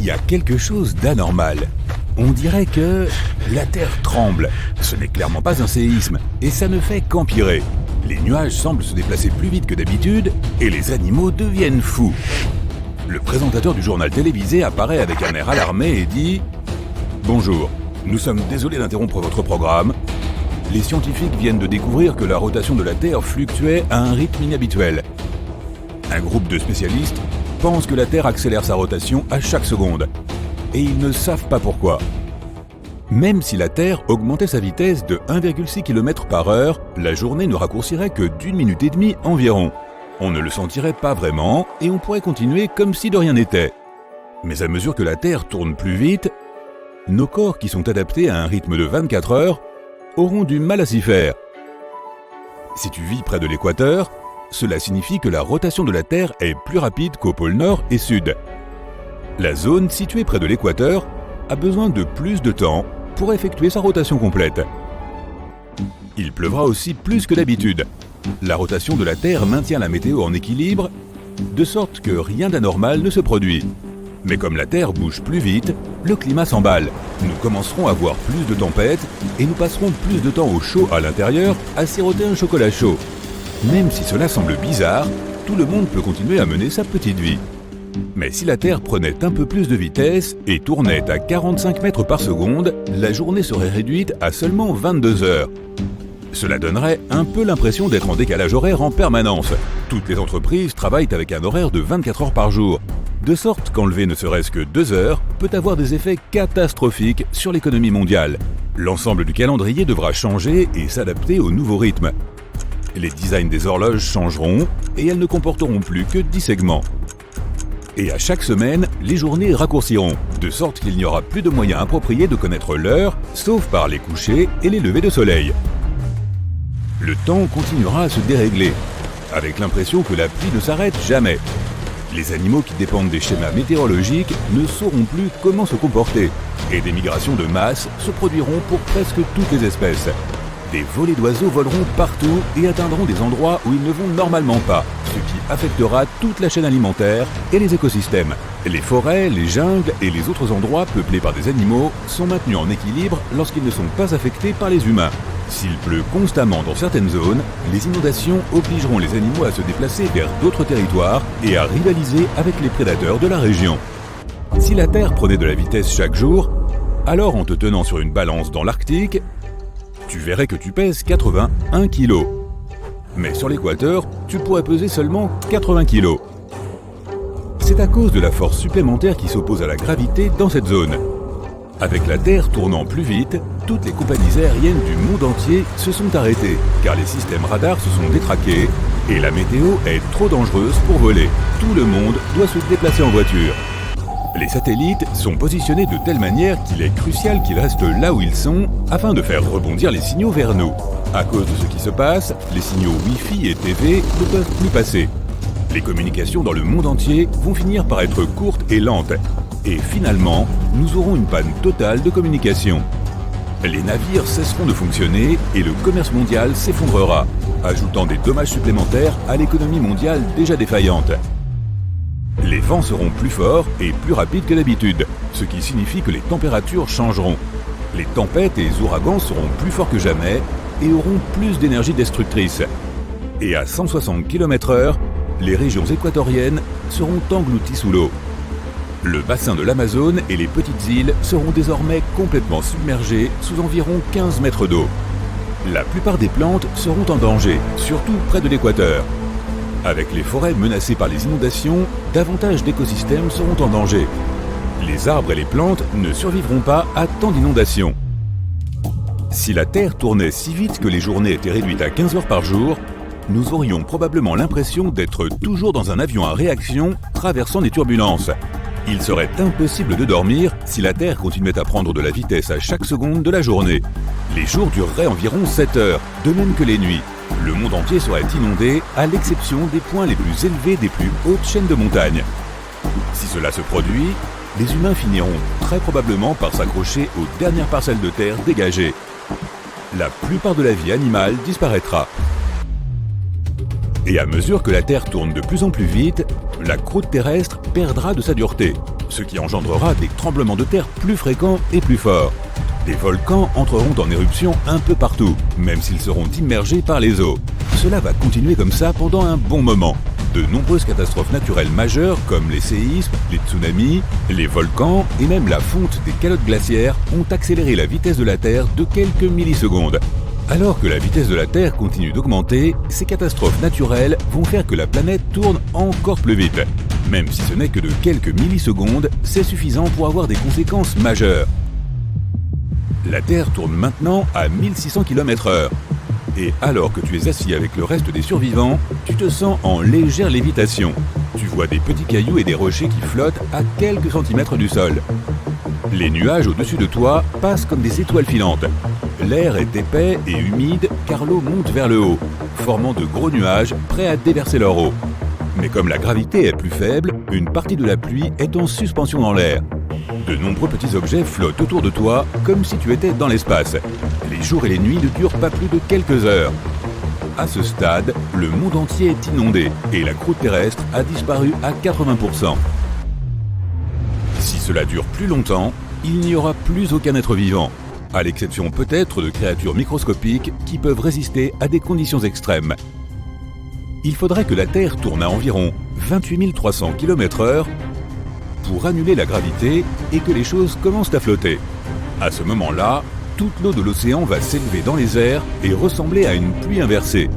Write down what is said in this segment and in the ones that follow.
Il y a quelque chose d'anormal. On dirait que la Terre tremble. Ce n'est clairement pas un séisme, et ça ne fait qu'empirer. Les nuages semblent se déplacer plus vite que d'habitude, et les animaux deviennent fous. Le présentateur du journal télévisé apparaît avec un air alarmé et dit « Bonjour, nous sommes désolés d'interrompre votre programme. Les scientifiques viennent de découvrir que la rotation de la Terre fluctuait à un rythme inhabituel. Un groupe de spécialistes pense que la Terre accélère sa rotation à chaque seconde, et ils ne savent pas pourquoi. Même si la Terre augmentait sa vitesse de 1,6 km/h, la journée ne raccourcirait que d'1 minute et demie environ. On ne le sentirait pas vraiment, et on pourrait continuer comme si de rien n'était. Mais à mesure que la Terre tourne plus vite, nos corps qui sont adaptés à un rythme de 24 heures auront du mal à s'y faire. Si tu vis près de l'équateur, cela signifie que la rotation de la Terre est plus rapide qu'au pôle Nord et Sud. La zone située près de l'équateur a besoin de plus de temps pour effectuer sa rotation complète. Il pleuvra aussi plus que d'habitude. La rotation de la Terre maintient la météo en équilibre, de sorte que rien d'anormal ne se produit. Mais comme la Terre bouge plus vite, le climat s'emballe. Nous commencerons à voir plus de tempêtes et nous passerons plus de temps au chaud à l'intérieur à siroter un chocolat chaud. Même si cela semble bizarre, tout le monde peut continuer à mener sa petite vie. Mais si la Terre prenait un peu plus de vitesse et tournait à 45 mètres par seconde, la journée serait réduite à seulement 22 heures. Cela donnerait un peu l'impression d'être en décalage horaire en permanence. Toutes les entreprises travaillent avec un horaire de 24 heures par jour, de sorte qu'enlever ne serait-ce que 2 heures peut avoir des effets catastrophiques sur l'économie mondiale. L'ensemble du calendrier devra changer et s'adapter au nouveau rythme. Les designs des horloges changeront et elles ne comporteront plus que 10 segments. Et à chaque semaine, les journées raccourciront, de sorte qu'il n'y aura plus de moyens appropriés de connaître l'heure, sauf par les couchers et les levées de soleil. Le temps continuera à se dérégler, avec l'impression que la pluie ne s'arrête jamais. Les animaux qui dépendent des schémas météorologiques ne sauront plus comment se comporter, et des migrations de masse se produiront pour presque toutes les espèces. Des volées d'oiseaux voleront partout et atteindront des endroits où ils ne vont normalement pas, ce qui affectera toute la chaîne alimentaire et les écosystèmes. Les forêts, les jungles et les autres endroits peuplés par des animaux sont maintenus en équilibre lorsqu'ils ne sont pas affectés par les humains. S'il pleut constamment dans certaines zones, les inondations obligeront les animaux à se déplacer vers d'autres territoires et à rivaliser avec les prédateurs de la région. Si la Terre prenait de la vitesse chaque jour, alors en te tenant sur une balance dans l'Arctique, tu verrais que tu pèses 81 kg. Mais sur l'équateur, tu pourrais peser seulement 80 kg. C'est à cause de la force supplémentaire qui s'oppose à la gravité dans cette zone. Avec la Terre tournant plus vite, toutes les compagnies aériennes du monde entier se sont arrêtées, car les systèmes radars se sont détraqués et la météo est trop dangereuse pour voler. Tout le monde doit se déplacer en voiture. Les satellites sont positionnés de telle manière qu'il est crucial qu'ils restent là où ils sont afin de faire rebondir les signaux vers nous. À cause de ce qui se passe, les signaux Wi-Fi et TV ne peuvent plus passer. Les communications dans le monde entier vont finir par être courtes et lentes. Et finalement, nous aurons une panne totale de communication. Les navires cesseront de fonctionner et le commerce mondial s'effondrera, ajoutant des dommages supplémentaires à l'économie mondiale déjà défaillante. Les vents seront plus forts et plus rapides que d'habitude, ce qui signifie que les températures changeront. Les tempêtes et les ouragans seront plus forts que jamais et auront plus d'énergie destructrice. Et à 160 km/h, les régions équatoriennes seront englouties sous l'eau. Le bassin de l'Amazone et les petites îles seront désormais complètement submergés sous environ 15 mètres d'eau. La plupart des plantes seront en danger, surtout près de l'équateur. Avec les forêts menacées par les inondations, davantage d'écosystèmes seront en danger. Les arbres et les plantes ne survivront pas à tant d'inondations. Si la Terre tournait si vite que les journées étaient réduites à 15 heures par jour, nous aurions probablement l'impression d'être toujours dans un avion à réaction traversant des turbulences. Il serait impossible de dormir si la Terre continuait à prendre de la vitesse à chaque seconde de la journée. Les jours dureraient environ 7 heures, de même que les nuits. Le monde entier serait inondé, à l'exception des points les plus élevés des plus hautes chaînes de montagnes. Si cela se produit, les humains finiront très probablement par s'accrocher aux dernières parcelles de terre dégagées. La plupart de la vie animale disparaîtra. Et à mesure que la Terre tourne de plus en plus vite, la croûte terrestre perdra de sa dureté. ce qui engendrera des tremblements de terre plus fréquents et plus forts. Des volcans entreront en éruption un peu partout, même s'ils seront immergés par les eaux. Cela va continuer comme ça pendant un bon moment. De nombreuses catastrophes naturelles majeures comme les séismes, les tsunamis, les volcans et même la fonte des calottes glaciaires ont accéléré la vitesse de la Terre de quelques millisecondes. Alors que la vitesse de la Terre continue d'augmenter, ces catastrophes naturelles vont faire que la planète tourne encore plus vite. Même si ce n'est que de quelques millisecondes, c'est suffisant pour avoir des conséquences majeures. La Terre tourne maintenant à 1600 km/h. Et alors que tu es assis avec le reste des survivants, tu te sens en légère lévitation. Tu vois des petits cailloux et des rochers qui flottent à quelques centimètres du sol. Les nuages au-dessus de toi passent comme des étoiles filantes. L'air est épais et humide car l'eau monte vers le haut, formant de gros nuages prêts à déverser leur eau. Mais comme la gravité est plus faible, une partie de la pluie est en suspension dans l'air. De nombreux petits objets flottent autour de toi comme si tu étais dans l'espace. Les jours et les nuits ne durent pas plus de quelques heures. À ce stade, le monde entier est inondé et la croûte terrestre a disparu à 80%. Si cela dure plus longtemps, il n'y aura plus aucun être vivant, à l'exception peut-être de créatures microscopiques qui peuvent résister à des conditions extrêmes. Il faudrait que la Terre tourne à environ 28 300 km/h pour annuler la gravité et que les choses commencent à flotter. À ce moment-là, toute l'eau de l'océan va s'élever dans les airs et ressembler à une pluie inversée.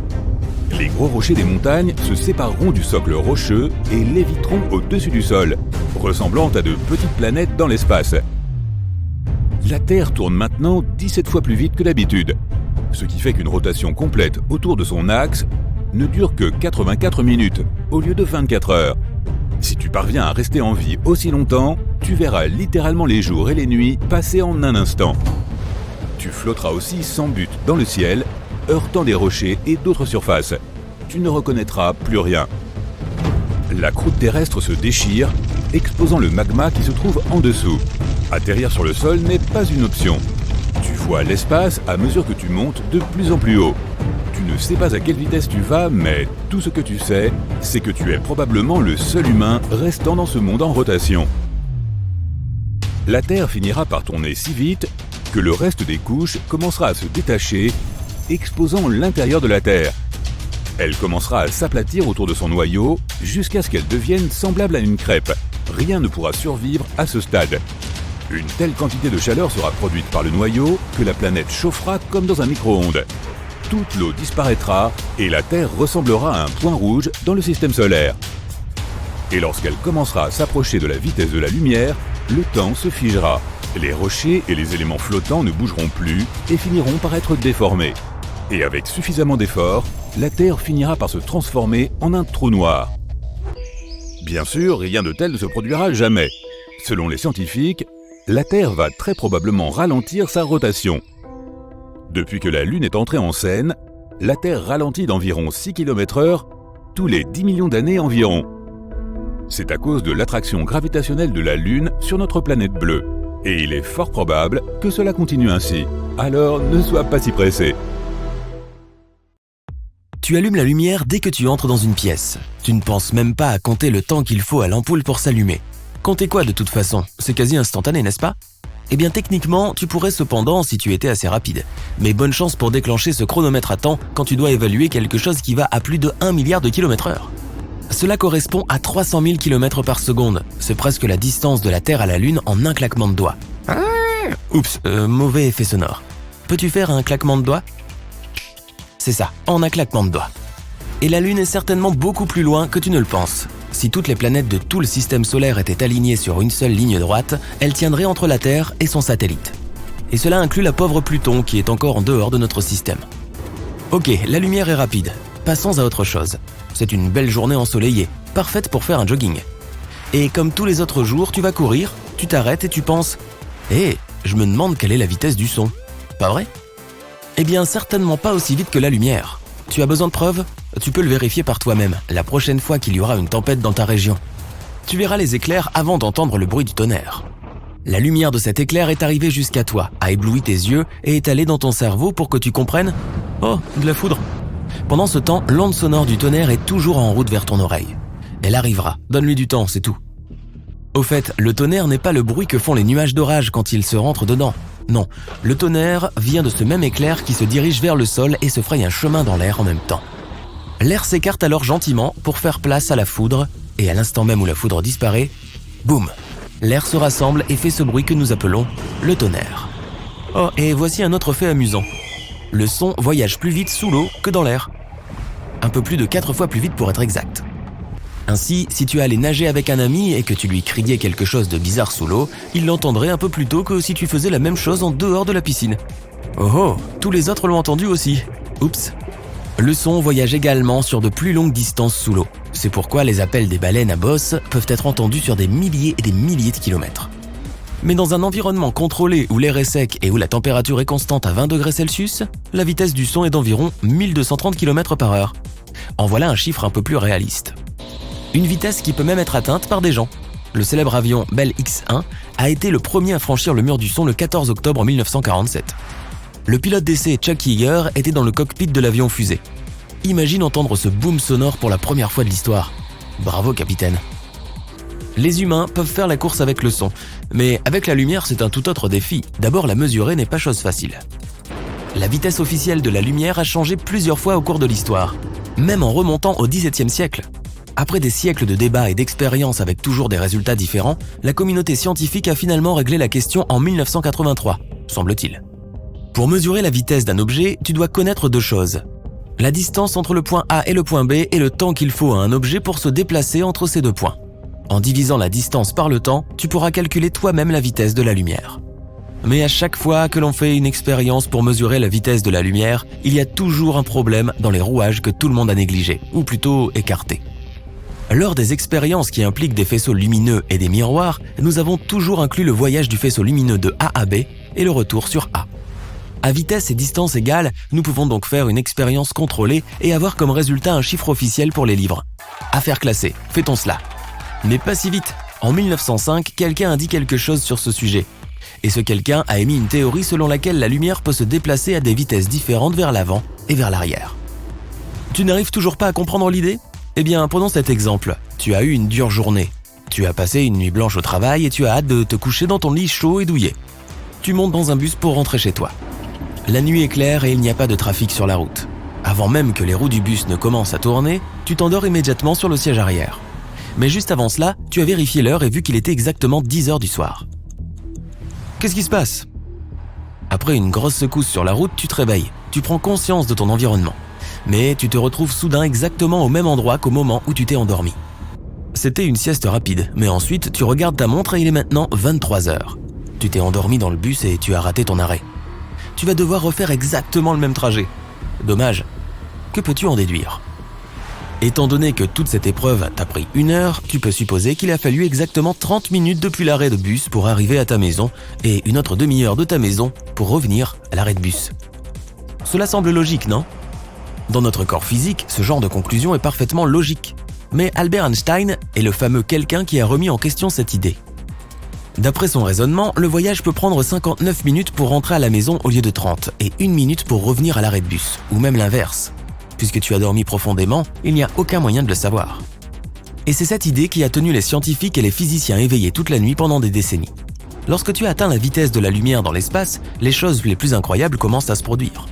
Les gros rochers des montagnes se sépareront du socle rocheux et léviteront au-dessus du sol, ressemblant à de petites planètes dans l'espace. La Terre tourne maintenant 17 fois plus vite que d'habitude, ce qui fait qu'une rotation complète autour de son axe ne dure que 84 minutes au lieu de 24 heures. Si tu parviens à rester en vie aussi longtemps, tu verras littéralement les jours et les nuits passer en un instant. Tu flotteras aussi sans but dans le ciel, heurtant des rochers et d'autres surfaces. Tu ne reconnaîtras plus rien. La croûte terrestre se déchire, exposant le magma qui se trouve en dessous. Atterrir sur le sol n'est pas une option. Tu vois l'espace à mesure que tu montes de plus en plus haut. Tu ne sais pas à quelle vitesse tu vas, mais tout ce que tu sais, c'est que tu es probablement le seul humain restant dans ce monde en rotation. La Terre finira par tourner si vite que le reste des couches commencera à se détacher, exposant l'intérieur de la Terre. Elle commencera à s'aplatir autour de son noyau jusqu'à ce qu'elle devienne semblable à une crêpe. Rien ne pourra survivre à ce stade. Une telle quantité de chaleur sera produite par le noyau que la planète chauffera comme dans un micro-ondes. Toute l'eau disparaîtra et la Terre ressemblera à un point rouge dans le système solaire. Et lorsqu'elle commencera à s'approcher de la vitesse de la lumière, le temps se figera. Les rochers et les éléments flottants ne bougeront plus et finiront par être déformés. Et avec suffisamment d'efforts, la Terre finira par se transformer en un trou noir. Bien sûr, rien de tel ne se produira jamais. Selon les scientifiques, la Terre va très probablement ralentir sa rotation. Depuis que la Lune est entrée en scène, la Terre ralentit d'environ 6 km/h tous les 10 millions d'années environ. C'est à cause de l'attraction gravitationnelle de la Lune sur notre planète bleue. Et il est fort probable que cela continue ainsi. Alors ne sois pas si pressé. Tu allumes la lumière dès que tu entres dans une pièce. Tu ne penses même pas à compter le temps qu'il faut à l'ampoule pour s'allumer. Compter quoi de toute façon? C'est quasi instantané, n'est-ce pas? Eh bien techniquement, tu pourrais cependant si tu étais assez rapide. Mais bonne chance pour déclencher ce chronomètre à temps quand tu dois évaluer quelque chose qui va à plus de 1 milliard de km/h. Cela correspond à 300 000 km par seconde. C'est presque la distance de la Terre à la Lune en un claquement de doigts. Oups, mauvais effet sonore. Peux-tu faire un claquement de doigts? C'est ça, en un claquement de doigts. Et la Lune est certainement beaucoup plus loin que tu ne le penses. Si toutes les planètes de tout le système solaire étaient alignées sur une seule ligne droite, elles tiendraient entre la Terre et son satellite. Et cela inclut la pauvre Pluton qui est encore en dehors de notre système. Ok, la lumière est rapide. Passons à autre chose. C'est une belle journée ensoleillée, parfaite pour faire un jogging. Et comme tous les autres jours, tu vas courir, tu t'arrêtes et tu penses « Hé, je me demande quelle est la vitesse du son. » Pas vrai? Eh bien, certainement pas aussi vite que la lumière. Tu as besoin de preuves? Tu peux le vérifier par toi-même, la prochaine fois qu'il y aura une tempête dans ta région. Tu verras les éclairs avant d'entendre le bruit du tonnerre. La lumière de cet éclair est arrivée jusqu'à toi, a ébloui tes yeux et est allée dans ton cerveau pour que tu comprennes « Oh, de la foudre !» Pendant ce temps, l'onde sonore du tonnerre est toujours en route vers ton oreille. Elle arrivera, donne-lui du temps, c'est tout. Au fait, le tonnerre n'est pas le bruit que font les nuages d'orage quand ils se rentrent dedans. Non, le tonnerre vient de ce même éclair qui se dirige vers le sol et se fraye un chemin dans l'air en même temps. L'air s'écarte alors gentiment pour faire place à la foudre, et à l'instant même où la foudre disparaît, boum, l'air se rassemble et fait ce bruit que nous appelons le tonnerre. Oh, et voici un autre fait amusant. Le son voyage plus vite sous l'eau que dans l'air. Un peu plus de 4 fois plus vite pour être exact. Ainsi, si tu allais nager avec un ami et que tu lui criais quelque chose de bizarre sous l'eau, il l'entendrait un peu plus tôt que si tu faisais la même chose en dehors de la piscine. Oh oh, tous les autres l'ont entendu aussi. Oups. Le son voyage également sur de plus longues distances sous l'eau. C'est pourquoi les appels des baleines à bosse peuvent être entendus sur des milliers et des milliers de kilomètres. Mais dans un environnement contrôlé où l'air est sec et où la température est constante à 20 degrés Celsius, la vitesse du son est d'environ 1230 km/h. En voilà un chiffre un peu plus réaliste. Une vitesse qui peut même être atteinte par des gens. Le célèbre avion Bell X-1 a été le premier à franchir le mur du son le 14 octobre 1947. Le pilote d'essai Chuck Yeager était dans le cockpit de l'avion fusée. Imagine entendre ce boom sonore pour la première fois de l'histoire. Bravo, capitaine. Les humains peuvent faire la course avec le son, mais avec la lumière, c'est un tout autre défi. D'abord, la mesurer n'est pas chose facile. La vitesse officielle de la lumière a changé plusieurs fois au cours de l'histoire, même en remontant au XVIIe siècle. Après des siècles de débats et d'expériences avec toujours des résultats différents, la communauté scientifique a finalement réglé la question en 1983, semble-t-il. Pour mesurer la vitesse d'un objet, tu dois connaître 2 choses. La distance entre le point A et le point B et le temps qu'il faut à un objet pour se déplacer entre ces 2 points. En divisant la distance par le temps, tu pourras calculer toi-même la vitesse de la lumière. Mais à chaque fois que l'on fait une expérience pour mesurer la vitesse de la lumière, il y a toujours un problème dans les rouages que tout le monde a négligés, ou plutôt écartés. Lors des expériences qui impliquent des faisceaux lumineux et des miroirs, nous avons toujours inclus le voyage du faisceau lumineux de A à B et le retour sur A. À vitesse et distance égales, nous pouvons donc faire une expérience contrôlée et avoir comme résultat un chiffre officiel pour les livres. Affaire classée, fait-on cela? Mais pas si vite. En 1905, quelqu'un a dit quelque chose sur ce sujet. Et ce quelqu'un a émis une théorie selon laquelle la lumière peut se déplacer à des vitesses différentes vers l'avant et vers l'arrière. Tu n'arrives toujours pas à comprendre l'idée? Eh bien, prenons cet exemple. Tu as eu une dure journée. Tu as passé une nuit blanche au travail et tu as hâte de te coucher dans ton lit chaud et douillet. Tu montes dans un bus pour rentrer chez toi. La nuit est claire et il n'y a pas de trafic sur la route. Avant même que les roues du bus ne commencent à tourner, tu t'endors immédiatement sur le siège arrière. Mais juste avant cela, tu as vérifié l'heure et vu qu'il était exactement 10h du soir. Qu'est-ce qui se passe? Après une grosse secousse sur la route, tu te réveilles. Tu prends conscience de ton environnement. Mais tu te retrouves soudain exactement au même endroit qu'au moment où tu t'es endormi. C'était une sieste rapide, mais ensuite tu regardes ta montre et il est maintenant 23h. Tu t'es endormi dans le bus et tu as raté ton arrêt. Tu vas devoir refaire exactement le même trajet. Dommage. Que peux-tu en déduire? Étant donné que toute cette épreuve t'a pris 1 heure, tu peux supposer qu'il a fallu exactement 30 minutes depuis l'arrêt de bus pour arriver à ta maison et une autre demi-heure de ta maison pour revenir à l'arrêt de bus. Cela semble logique, non? Dans notre corps physique, ce genre de conclusion est parfaitement logique. Mais Albert Einstein est le fameux quelqu'un qui a remis en question cette idée. D'après son raisonnement, le voyage peut prendre 59 minutes pour rentrer à la maison au lieu de 30 et 1 minute pour revenir à l'arrêt de bus, ou même l'inverse. Puisque tu as dormi profondément, il n'y a aucun moyen de le savoir. Et c'est cette idée qui a tenu les scientifiques et les physiciens éveillés toute la nuit pendant des décennies. Lorsque tu atteins la vitesse de la lumière dans l'espace, les choses les plus incroyables commencent à se produire.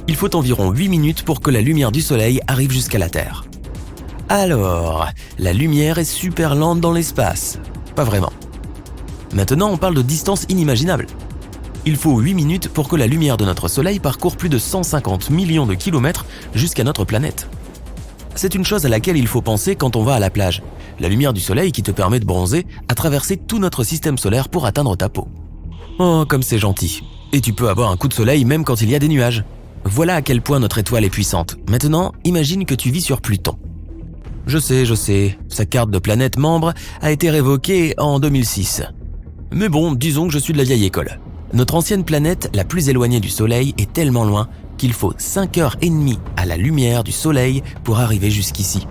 Il faut environ 8 minutes pour que la lumière du soleil arrive jusqu'à la Terre. Alors, la lumière est super lente dans l'espace. Pas vraiment. Maintenant, on parle de distance inimaginable. Il faut 8 minutes pour que la lumière de notre soleil parcourt plus de 150 millions de kilomètres jusqu'à notre planète. C'est une chose à laquelle il faut penser quand on va à la plage. La lumière du soleil qui te permet de bronzer a traversé tout notre système solaire pour atteindre ta peau. Oh, comme c'est gentil. Et tu peux avoir un coup de soleil même quand il y a des nuages. Voilà à quel point notre étoile est puissante. Maintenant, imagine que tu vis sur Pluton. Je sais, sa carte de planète membre a été révoquée en 2006. Mais bon, disons que je suis de la vieille école. Notre ancienne planète, la plus éloignée du Soleil, est tellement loin qu'il faut 5h30 à la lumière du Soleil pour arriver jusqu'ici.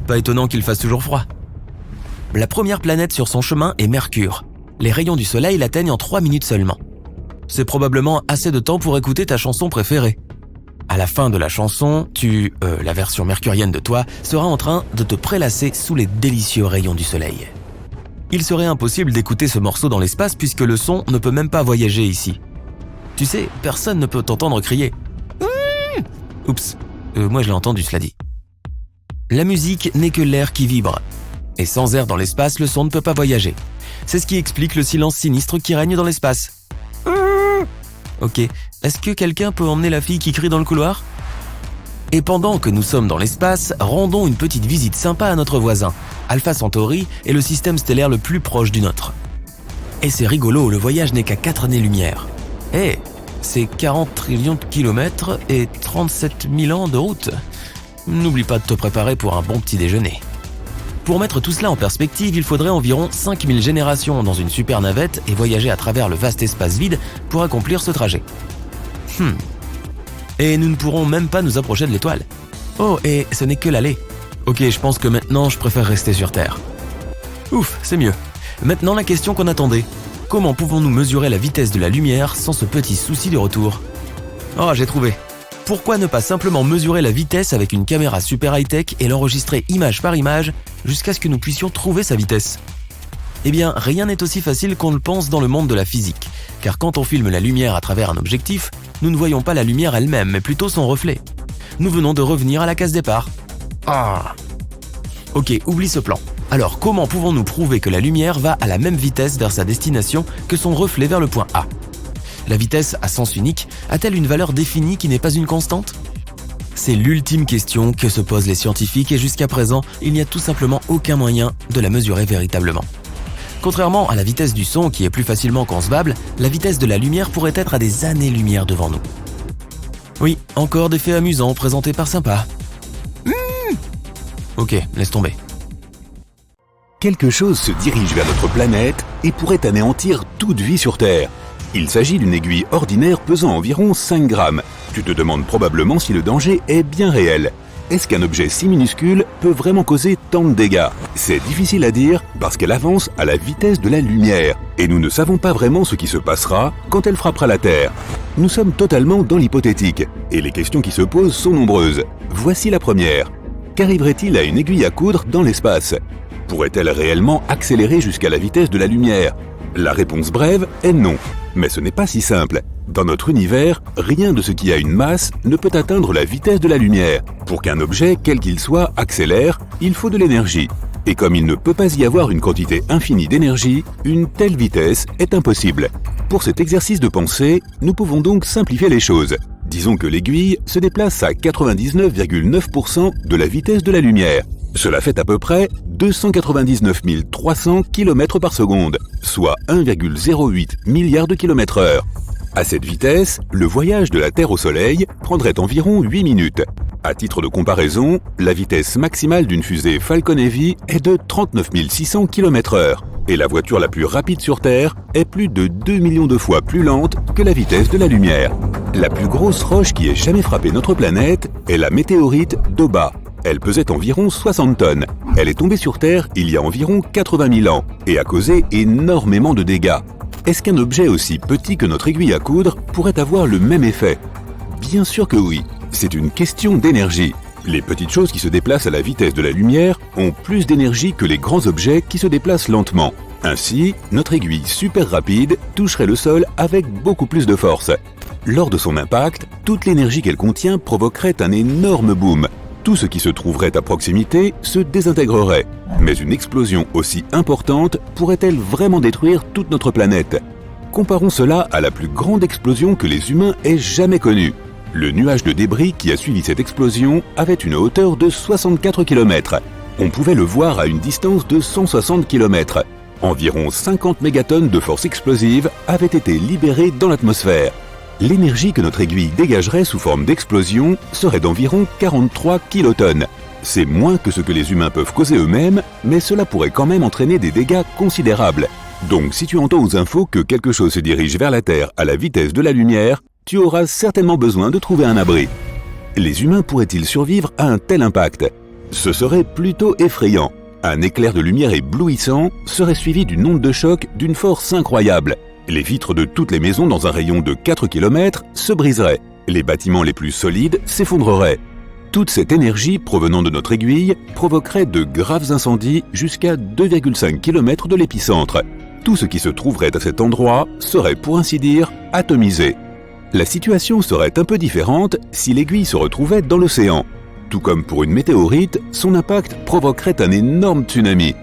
Pas étonnant qu'il fasse toujours froid. La première planète sur son chemin est Mercure. Les rayons du Soleil l'atteignent en 3 minutes seulement. C'est probablement assez de temps pour écouter ta chanson préférée. À la fin de la chanson, la version mercurienne de toi, sera en train de te prélasser sous les délicieux rayons du Soleil. Il serait impossible d'écouter ce morceau dans l'espace puisque le son ne peut même pas voyager ici. Tu sais, personne ne peut t'entendre crier. Oups, moi je l'ai entendu, cela dit. La musique n'est que l'air qui vibre. Et sans air dans l'espace, le son ne peut pas voyager. C'est ce qui explique le silence sinistre qui règne dans l'espace. Ok, est-ce que quelqu'un peut emmener la fille qui crie dans le couloir ? Et pendant que nous sommes dans l'espace, rendons une petite visite sympa à notre voisin. Alpha Centauri est le système stellaire le plus proche du nôtre. Et c'est rigolo, le voyage n'est qu'à 4 années-lumière. C'est 40 trillions de kilomètres et 37 000 ans de route. N'oublie pas de te préparer pour un bon petit déjeuner. Pour mettre tout cela en perspective, il faudrait environ 5000 générations dans une super navette et voyager à travers le vaste espace vide pour accomplir ce trajet. Et nous ne pourrons même pas nous approcher de l'étoile. Oh, et ce n'est que l'aller. Ok, je pense que maintenant je préfère rester sur Terre. Ouf, c'est mieux. Maintenant la question qu'on attendait. Comment pouvons-nous mesurer la vitesse de la lumière sans ce petit souci du retour ? Oh, j'ai trouvé. Pourquoi ne pas simplement mesurer la vitesse avec une caméra super high-tech et l'enregistrer image par image jusqu'à ce que nous puissions trouver sa vitesse ? Eh bien, rien n'est aussi facile qu'on le pense dans le monde de la physique, car quand on filme la lumière à travers un objectif, nous ne voyons pas la lumière elle-même, mais plutôt son reflet. Nous venons de revenir à la case départ. Ok, oublie ce plan. Alors, comment pouvons-nous prouver que la lumière va à la même vitesse vers sa destination que son reflet vers le point A ? La vitesse à sens unique a-t-elle une valeur définie qui n'est pas une constante ? C'est l'ultime question que se posent les scientifiques et jusqu'à présent, il n'y a tout simplement aucun moyen de la mesurer véritablement. Contrairement à la vitesse du son qui est plus facilement concevable, la vitesse de la lumière pourrait être à des années-lumière devant nous. Oui, encore des faits amusants présentés par Sympa. Ok, laisse tomber. Quelque chose se dirige vers notre planète et pourrait anéantir toute vie sur Terre. Il s'agit d'une aiguille ordinaire pesant environ 5 grammes. Tu te demandes probablement si le danger est bien réel. Est-ce qu'un objet si minuscule peut vraiment causer tant de dégâts ? C'est difficile à dire parce qu'elle avance à la vitesse de la lumière et nous ne savons pas vraiment ce qui se passera quand elle frappera la Terre. Nous sommes totalement dans l'hypothétique et les questions qui se posent sont nombreuses. Voici la première. Qu'arriverait-il à une aiguille à coudre dans l'espace ? Pourrait-elle réellement accélérer jusqu'à la vitesse de la lumière ? La réponse brève est non. Mais ce n'est pas si simple. Dans notre univers, rien de ce qui a une masse ne peut atteindre la vitesse de la lumière. Pour qu'un objet, quel qu'il soit, accélère, il faut de l'énergie. Et comme il ne peut pas y avoir une quantité infinie d'énergie, une telle vitesse est impossible. Pour cet exercice de pensée, nous pouvons donc simplifier les choses. Disons que l'aiguille se déplace à 99,9% de la vitesse de la lumière. Cela fait à peu près 299 300 km par seconde, soit 1,08 milliard de km/h. À cette vitesse, le voyage de la Terre au Soleil prendrait environ 8 minutes. À titre de comparaison, la vitesse maximale d'une fusée Falcon Heavy est de 39 600 km/h. Et la voiture la plus rapide sur Terre est plus de 2 millions de fois plus lente que la vitesse de la lumière. La plus grosse roche qui ait jamais frappé notre planète est la météorite Doba. Elle pesait environ 60 tonnes. Elle est tombée sur Terre il y a environ 80 000 ans et a causé énormément de dégâts. Est-ce qu'un objet aussi petit que notre aiguille à coudre pourrait avoir le même effet ? Bien sûr que oui. C'est une question d'énergie. Les petites choses qui se déplacent à la vitesse de la lumière ont plus d'énergie que les grands objets qui se déplacent lentement. Ainsi, notre aiguille super rapide toucherait le sol avec beaucoup plus de force. Lors de son impact, toute l'énergie qu'elle contient provoquerait un énorme boom. Tout ce qui se trouverait à proximité se désintégrerait. Mais une explosion aussi importante pourrait-elle vraiment détruire toute notre planète ? Comparons cela à la plus grande explosion que les humains aient jamais connue. Le nuage de débris qui a suivi cette explosion avait une hauteur de 64 km. On pouvait le voir à une distance de 160 km. Environ 50 mégatonnes de force explosive avaient été libérées dans l'atmosphère. L'énergie que notre aiguille dégagerait sous forme d'explosion serait d'environ 43 kilotonnes. C'est moins que ce que les humains peuvent causer eux-mêmes, mais cela pourrait quand même entraîner des dégâts considérables. Donc si tu entends aux infos que quelque chose se dirige vers la Terre à la vitesse de la lumière, tu auras certainement besoin de trouver un abri. Les humains pourraient-ils survivre à un tel impact ? Ce serait plutôt effrayant. Un éclair de lumière éblouissant serait suivi d'une onde de choc d'une force incroyable. Les vitres de toutes les maisons dans un rayon de 4 km se briseraient. Les bâtiments les plus solides s'effondreraient. Toute cette énergie provenant de notre aiguille provoquerait de graves incendies jusqu'à 2,5 km de l'épicentre. Tout ce qui se trouverait à cet endroit serait, pour ainsi dire, atomisé. La situation serait un peu différente si l'aiguille se retrouvait dans l'océan. Tout comme pour une météorite, son impact provoquerait un énorme tsunami.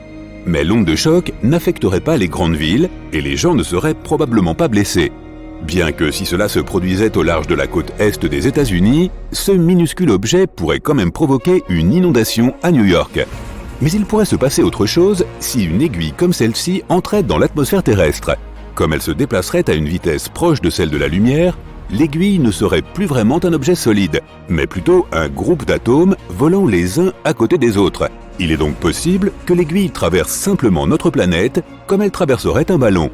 Mais l'onde de choc n'affecterait pas les grandes villes et les gens ne seraient probablement pas blessés. Bien que si cela se produisait au large de la côte est des États-Unis, ce minuscule objet pourrait quand même provoquer une inondation à New York. Mais il pourrait se passer autre chose si une aiguille comme celle-ci entrait dans l'atmosphère terrestre. Comme elle se déplacerait à une vitesse proche de celle de la lumière, l'aiguille ne serait plus vraiment un objet solide, mais plutôt un groupe d'atomes volant les uns à côté des autres. Il est donc possible que l'aiguille traverse simplement notre planète comme elle traverserait un ballon.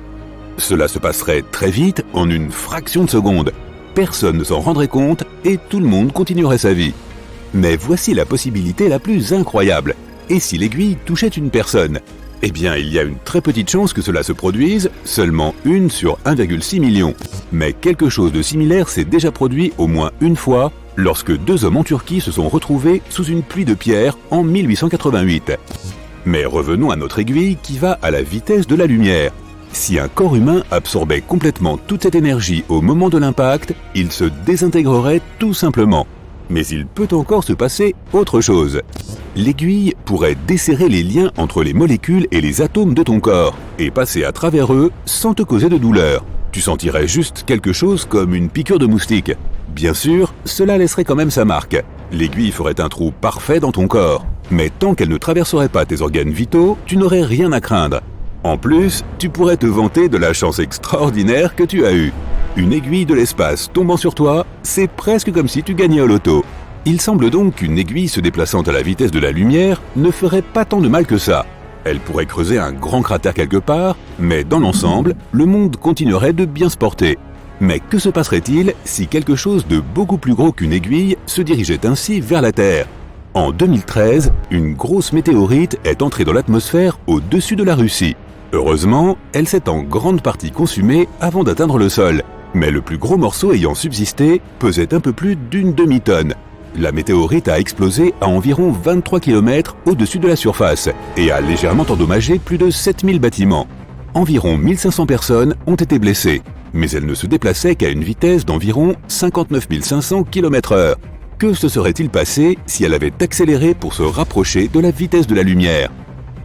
Cela se passerait très vite, en une fraction de seconde. Personne ne s'en rendrait compte et tout le monde continuerait sa vie. Mais voici la possibilité la plus incroyable. Et si l'aiguille touchait une personne ? Eh bien, il y a une très petite chance que cela se produise, seulement 1 sur 1,6 million. Mais quelque chose de similaire s'est déjà produit au moins une fois, lorsque 2 hommes en Turquie se sont retrouvés sous une pluie de pierres en 1888. Mais revenons à notre aiguille qui va à la vitesse de la lumière. Si un corps humain absorbait complètement toute cette énergie au moment de l'impact, il se désintégrerait tout simplement. Mais il peut encore se passer autre chose. L'aiguille pourrait desserrer les liens entre les molécules et les atomes de ton corps et passer à travers eux sans te causer de douleur. Tu sentirais juste quelque chose comme une piqûre de moustique. Bien sûr, cela laisserait quand même sa marque. L'aiguille ferait un trou parfait dans ton corps. Mais tant qu'elle ne traverserait pas tes organes vitaux, tu n'aurais rien à craindre. En plus, tu pourrais te vanter de la chance extraordinaire que tu as eue. Une aiguille de l'espace tombant sur toi, c'est presque comme si tu gagnais au loto. Il semble donc qu'une aiguille se déplaçant à la vitesse de la lumière ne ferait pas tant de mal que ça. Elle pourrait creuser un grand cratère quelque part, mais dans l'ensemble, le monde continuerait de bien se porter. Mais que se passerait-il si quelque chose de beaucoup plus gros qu'une aiguille se dirigeait ainsi vers la Terre ? En 2013, une grosse météorite est entrée dans l'atmosphère au-dessus de la Russie. Heureusement, elle s'est en grande partie consumée avant d'atteindre le sol. Mais le plus gros morceau ayant subsisté pesait un peu plus d'une demi-tonne. La météorite a explosé à environ 23 km au-dessus de la surface et a légèrement endommagé plus de 7000 bâtiments. Environ 1500 personnes ont été blessées, mais elle ne se déplaçait qu'à une vitesse d'environ 59 500 km/h. Que se serait-il passé si elle avait accéléré pour se rapprocher de la vitesse de la lumière ?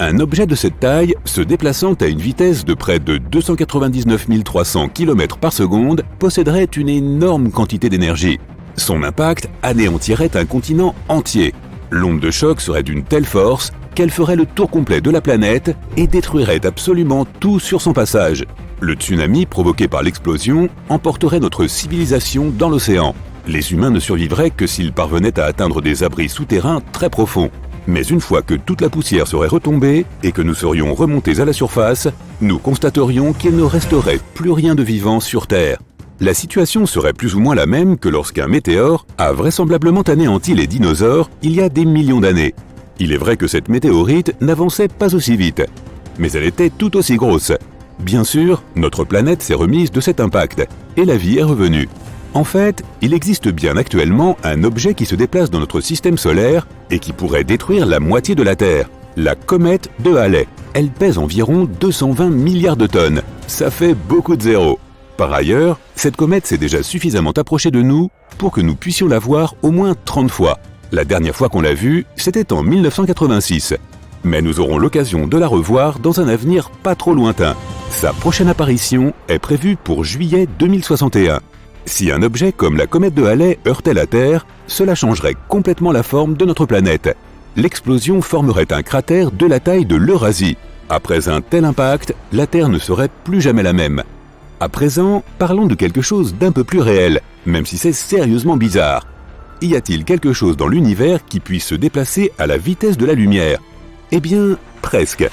Un objet de cette taille, se déplaçant à une vitesse de près de 299 300 km par seconde, posséderait une énorme quantité d'énergie. Son impact anéantirait un continent entier. L'onde de choc serait d'une telle force qu'elle ferait le tour complet de la planète et détruirait absolument tout sur son passage. Le tsunami provoqué par l'explosion emporterait notre civilisation dans l'océan. Les humains ne survivraient que s'ils parvenaient à atteindre des abris souterrains très profonds. Mais une fois que toute la poussière serait retombée et que nous serions remontés à la surface, nous constaterions qu'il ne resterait plus rien de vivant sur Terre. La situation serait plus ou moins la même que lorsqu'un météore a vraisemblablement anéanti les dinosaures il y a des millions d'années. Il est vrai que cette météorite n'avançait pas aussi vite, mais elle était tout aussi grosse. Bien sûr, notre planète s'est remise de cet impact et la vie est revenue. En fait, il existe bien actuellement un objet qui se déplace dans notre système solaire et qui pourrait détruire la moitié de la Terre, la comète de Halley. Elle pèse environ 220 milliards de tonnes. Ça fait beaucoup de zéros. Par ailleurs, cette comète s'est déjà suffisamment approchée de nous pour que nous puissions la voir au moins 30 fois. La dernière fois qu'on l'a vue, c'était en 1986. Mais nous aurons l'occasion de la revoir dans un avenir pas trop lointain. Sa prochaine apparition est prévue pour juillet 2061. Si un objet comme la comète de Halley heurtait la Terre, cela changerait complètement la forme de notre planète. L'explosion formerait un cratère de la taille de l'Eurasie. Après un tel impact, la Terre ne serait plus jamais la même. À présent, parlons de quelque chose d'un peu plus réel, même si c'est sérieusement bizarre. Y a-t-il quelque chose dans l'univers qui puisse se déplacer à la vitesse de la lumière ? Eh bien, presque.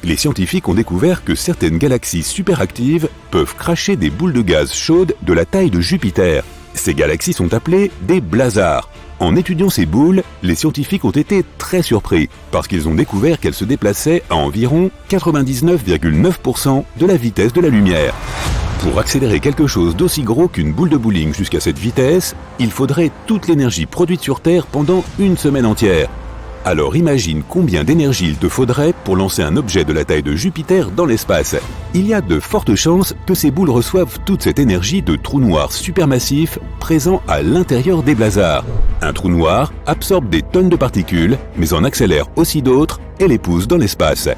Les scientifiques ont découvert que certaines galaxies superactives peuvent cracher des boules de gaz chaudes de la taille de Jupiter. Ces galaxies sont appelées des blazars. En étudiant ces boules, les scientifiques ont été très surpris parce qu'ils ont découvert qu'elles se déplaçaient à environ 99,9% de la vitesse de la lumière. Pour accélérer quelque chose d'aussi gros qu'une boule de bowling jusqu'à cette vitesse, il faudrait toute l'énergie produite sur Terre pendant une semaine entière. Alors imagine combien d'énergie il te faudrait pour lancer un objet de la taille de Jupiter dans l'espace. Il y a de fortes chances que ces boules reçoivent toute cette énergie de trous noirs supermassifs présents à l'intérieur des blazars. Un trou noir absorbe des tonnes de particules, mais en accélère aussi d'autres et les pousse dans l'espace.